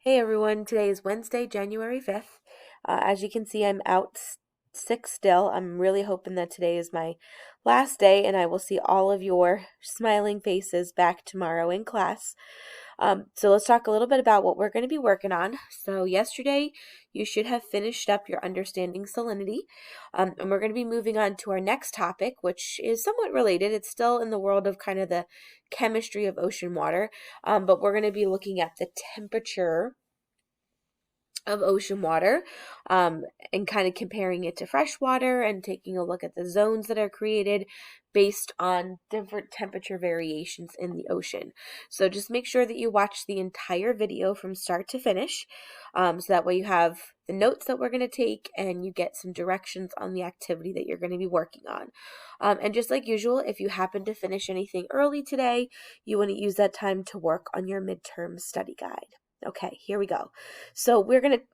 Hey everyone, today is Wednesday, January 5th. As you can see, I'm out sick still. I'm really hoping that today is my last day and I will see all of your smiling faces back tomorrow in class. So let's talk a little bit about what we're going to be working on. So yesterday, you should have finished up your understanding salinity. And we're going to be moving on to our next topic, which is somewhat related. It's still in the world of kind of the chemistry of ocean water, but we're going to be looking at the temperature of ocean water, and kind of comparing it to fresh water and taking a look at the zones that are created based on different temperature variations in the ocean. So just make sure that you watch the entire video from start to finish, so that way you have the notes that we're going to take and you get some directions on the activity that you're going to be working on. And just like usual, if you happen to finish anything early today, you want to use that time to work on your midterm study guide. Okay, here we go. So we're going to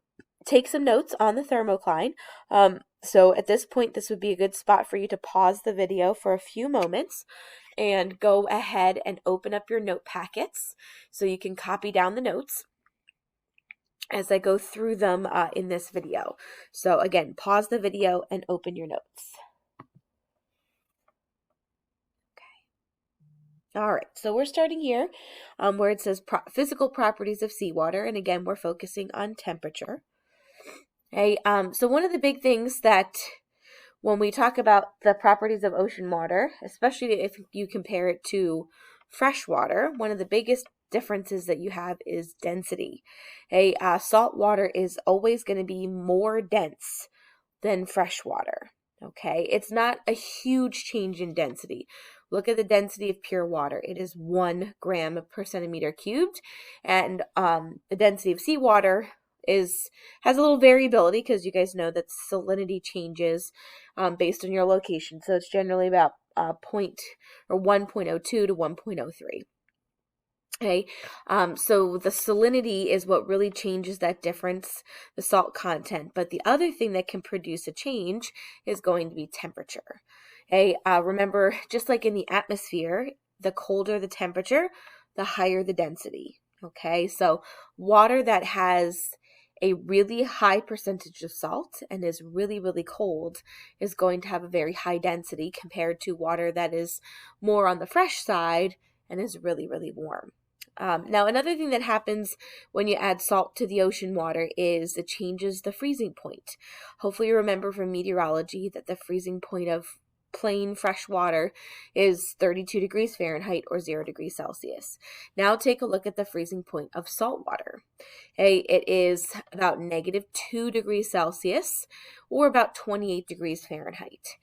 take some notes on the thermocline. So at this point, this would be a good spot for you to pause the video for a few moments and go ahead and open up your note packets so you can copy down the notes as I go through them in this video. So again, pause the video and open your notes. All right, so we're starting here where it says physical properties of seawater, and again, we're focusing on temperature. Okay, so one of the big things that when we talk about the properties of ocean water, especially if you compare it to fresh water, one of the biggest differences that you have is density. Okay, salt water is always going to be more dense than fresh water. Okay, it's not a huge change in density. Look at the density of pure water. It is 1 gram per centimeter cubed, and the density of seawater has a little variability because you guys know that salinity changes based on your location. So it's generally about 1.02 to 1.03. Okay, so the salinity is what really changes that difference, the salt content. But the other thing that can produce a change is going to be temperature. Okay, remember, just like in the atmosphere, the colder the temperature, the higher the density. Okay, so water that has a really high percentage of salt and is really, really cold is going to have a very high density compared to water that is more on the fresh side and is really, really warm. Now, another thing that happens when you add salt to the ocean water is it changes the freezing point. Hopefully you remember from meteorology that the freezing point of plain fresh water is 32 degrees Fahrenheit or 0 degrees Celsius. Now take a look at the freezing point of salt water. Okay, it is about -2 degrees Celsius or about 28 degrees Fahrenheit,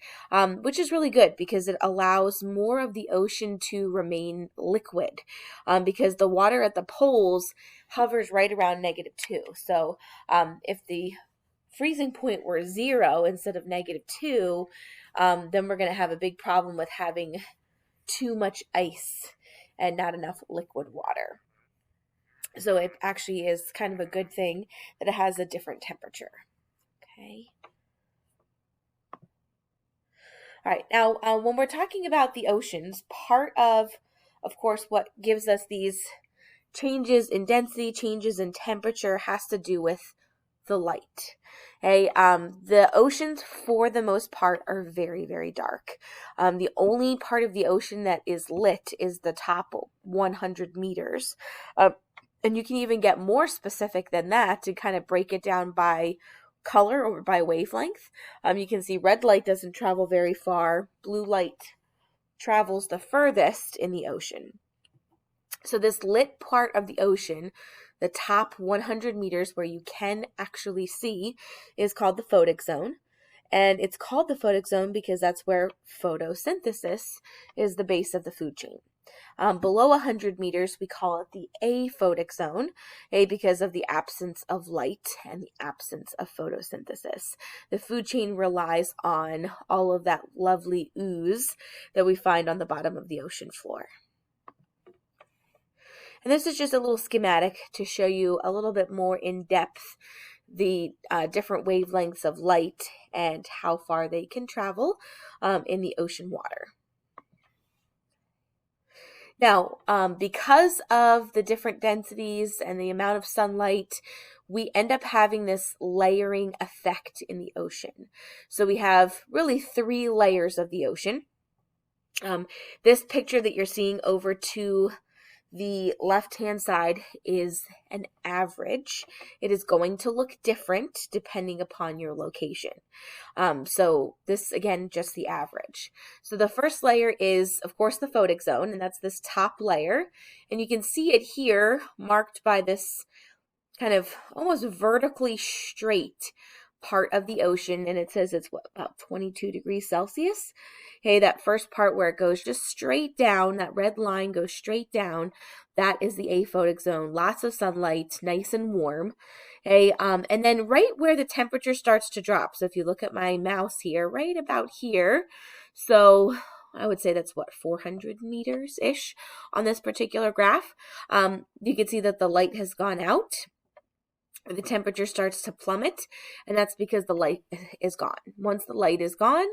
which is really good because it allows more of the ocean to remain liquid, because the water at the poles hovers right around -2. So if the freezing point were 0 instead of -2, then we're going to have a big problem with having too much ice and not enough liquid water. So it actually is kind of a good thing that it has a different temperature. Okay. All right. Now, when we're talking about the oceans, part of course, what gives us these changes in density, changes in temperature has to do with the light. Okay, the oceans for the most part are very, very dark. The only part of the ocean that is lit is the top 100 meters. And you can even get more specific than that to kind of break it down by color or by wavelength. You can see red light doesn't travel very far. Blue light travels the furthest in the ocean. So this lit part of the ocean, the top 100 meters where you can actually see, is called the photic zone. And it's called the photic zone because that's where photosynthesis is the base of the food chain. Below 100 meters, we call it the aphotic zone, because of the absence of light and the absence of photosynthesis. The food chain relies on all of that lovely ooze that we find on the bottom of the ocean floor. And this is just a little schematic to show you a little bit more in depth the different wavelengths of light and how far they can travel in the ocean water. Now, because of the different densities and the amount of sunlight, we end up having this layering effect in the ocean. So we have really 3 layers of the ocean. This picture that you're seeing over to the left-hand side is an average. It is going to look different depending upon your location. So this, again, just the average. So the first layer is, of course, the photic zone, and that's this top layer. And you can see it here marked by this kind of almost vertically straight part of the ocean, and it says it's about 22 degrees Celsius. Okay, that first part where it goes just straight down, that red line goes straight down, that is the aphotic zone. Lots of sunlight, nice and warm. Okay, and then right where the temperature starts to drop, so if you look at my mouse here, right about here, so I would say that's what, 400 meters-ish on this particular graph. You can see that the light has gone out. The temperature starts to plummet, and that's because the light is gone. Once the light is gone,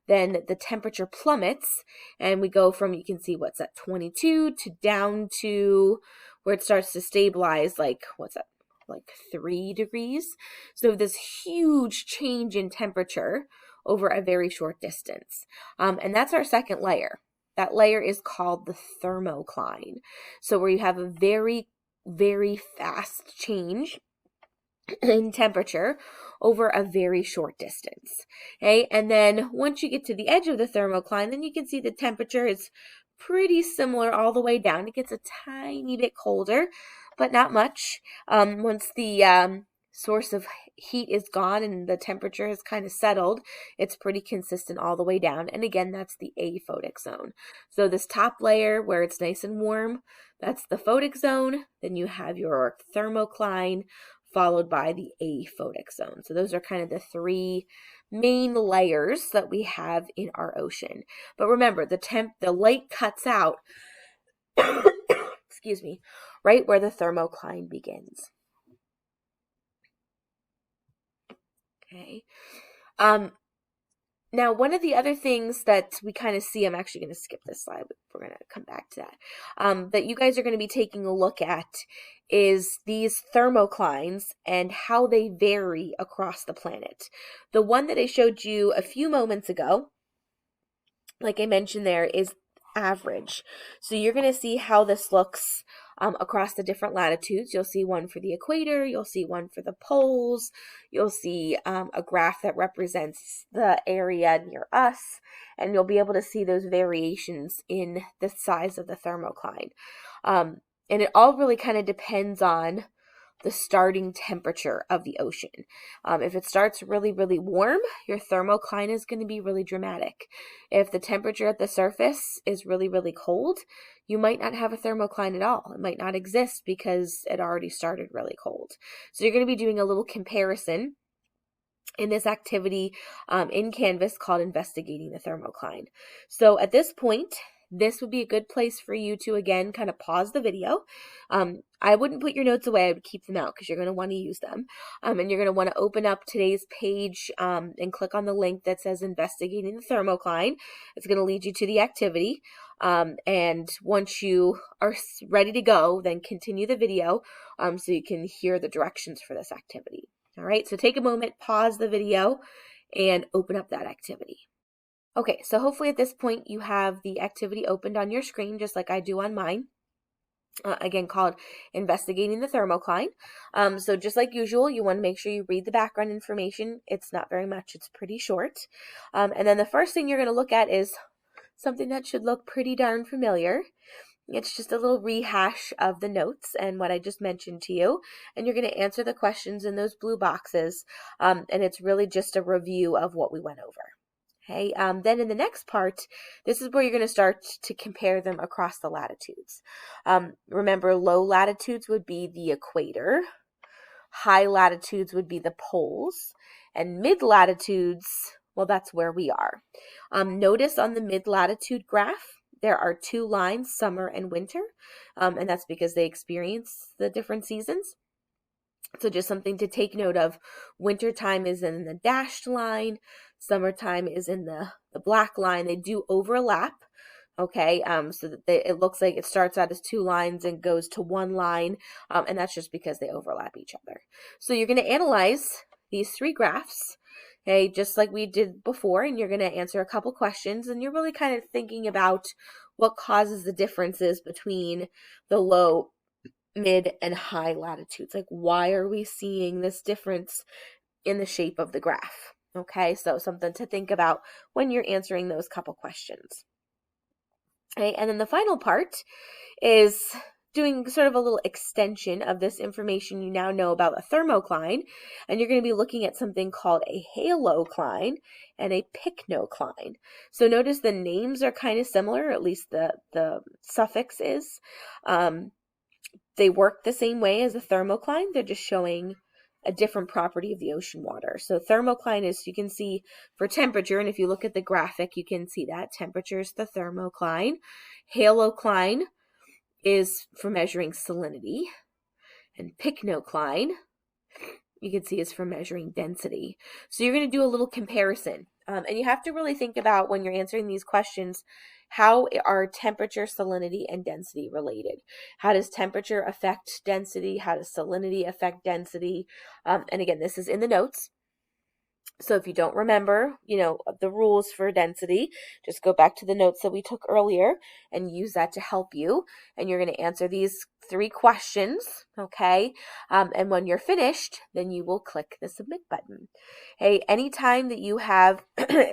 then the temperature plummets, and we go from, you can see what's at 22 to down to where it starts to stabilize, like, what's that, like 3 degrees. So this huge change in temperature over a very short distance. And that's our second layer. That layer is called the thermocline. So where you have a very, very fast change in temperature over a very short distance. Okay, and then once you get to the edge of the thermocline, then you can see the temperature is pretty similar all the way down. It gets a tiny bit colder, but not much. Once the source of heat is gone and the temperature has kind of settled, it's pretty consistent all the way down. And again, that's the aphotic zone. So this top layer where it's nice and warm, that's the photic zone. Then you have your thermocline, followed by the aphotic zone. So those are kind of the 3 main layers that we have in our ocean. But remember, the light cuts out, excuse me, right where the thermocline begins. Okay. Now, one of the other things that we kind of see, I'm actually going to skip this slide, but we're going to come back to that, that you guys are going to be taking a look at is these thermoclines and how they vary across the planet. The one that I showed you a few moments ago, like I mentioned there, is average. So you're going to see how this looks across the different latitudes. You'll see one for the equator, you'll see one for the poles, you'll see a graph that represents the area near us, and you'll be able to see those variations in the size of the thermocline. And it all really kind of depends on the starting temperature of the ocean. If it starts really, really warm, your thermocline is going to be really dramatic. If the temperature at the surface is really, really cold, you might not have a thermocline at all. It might not exist because it already started really cold. So you're going to be doing a little comparison in this activity in Canvas called Investigating the Thermocline. So at this point, this would be a good place for you to, again, kind of pause the video. I wouldn't put your notes away. I would keep them out because you're going to want to use them. And you're going to want to open up today's page and click on the link that says Investigating the Thermocline. It's going to lead you to the activity. And once you are ready to go, then continue the video so you can hear the directions for this activity. All right, so take a moment, pause the video, and open up that activity. Okay, so hopefully at this point you have the activity opened on your screen just like I do on mine. Again, called Investigating the Thermocline. So just like usual, you want to make sure you read the background information. It's not very much, it's pretty short. And then the first thing you're going to look at is something that should look pretty darn familiar. It's just a little rehash of the notes and what I just mentioned to you. And you're going to answer the questions in those blue boxes. And it's really just a review of what we went over. Okay, then in the next part, this is where you're going to start to compare them across the latitudes. Remember, low latitudes would be the equator, high latitudes would be the poles, and mid-latitudes, well, that's where we are. Notice on the mid-latitude graph, there are 2 lines, summer and winter, and that's because they experience the different seasons. So just something to take note of. Wintertime is in the dashed line. Summertime is in the black line. They do overlap, Okay, so that it looks like it starts out as 2 lines and goes to 1 line, and that's just because they overlap each other. So you're going to analyze these 3 graphs, okay, just like we did before, and you're going to answer a couple questions, and you're really kind of thinking about what causes the differences between the low, mid, and high latitudes. Like, why are we seeing this difference in the shape of the graph? Okay, so something to think about when you're answering those couple questions. Okay, and then the final part is doing sort of a little extension of this information you now know about a thermocline, and you're going to be looking at something called a halocline and a pycnocline. So notice the names are kind of similar, at least the suffix is. They work the same way as a thermocline. They're just showing a different property of the ocean water. So thermocline is, you can see for temperature, and if you look at the graphic, you can see that temperature is the thermocline. Halocline is for measuring salinity, and pycnocline, you can see, is for measuring density. So you're going to do a little comparison. And you have to really think about, when you're answering these questions, how are temperature, salinity, and density related? How does temperature affect density? How does salinity affect density? And again, this is in the notes. So if you don't remember, the rules for density, just go back to the notes that we took earlier and use that to help you. And you're going to answer these 3 questions, okay? And when you're finished, then you will click the submit button. Hey, any time that you have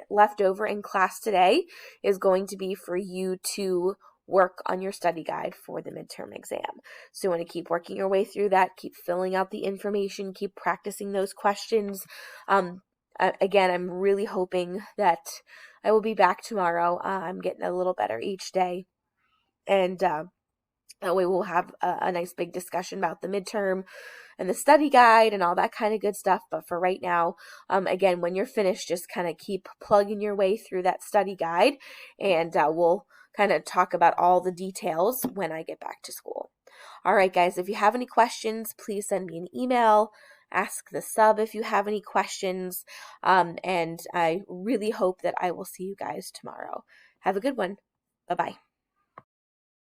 left over in class today is going to be for you to work on your study guide for the midterm exam. So you want to keep working your way through that, keep filling out the information, keep practicing those questions. Again, I'm really hoping that I will be back tomorrow. I'm getting a little better each day. And that way we'll have a nice big discussion about the midterm and the study guide and all that kind of good stuff. But for right now, again, when you're finished, just kind of keep plugging your way through that study guide. And we'll kind of talk about all the details when I get back to school. All right, guys, if you have any questions, please send me an email. Ask the sub if you have any questions. And I really hope that I will see you guys tomorrow. Have a good one. Bye-bye.